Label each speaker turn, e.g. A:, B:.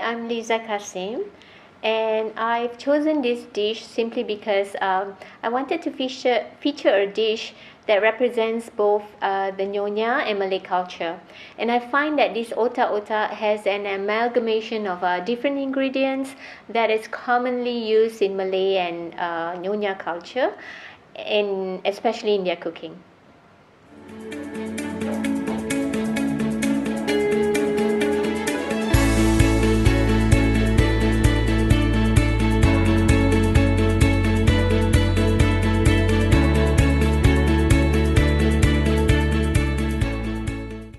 A: I'm Liza Kassim, and I've chosen this dish simply because I wanted to feature a dish that represents both the Nyonya and Malay culture. And I find that this otak-otak has an amalgamation of different ingredients that is commonly used in Malay and Nyonya culture, and especially in their cooking.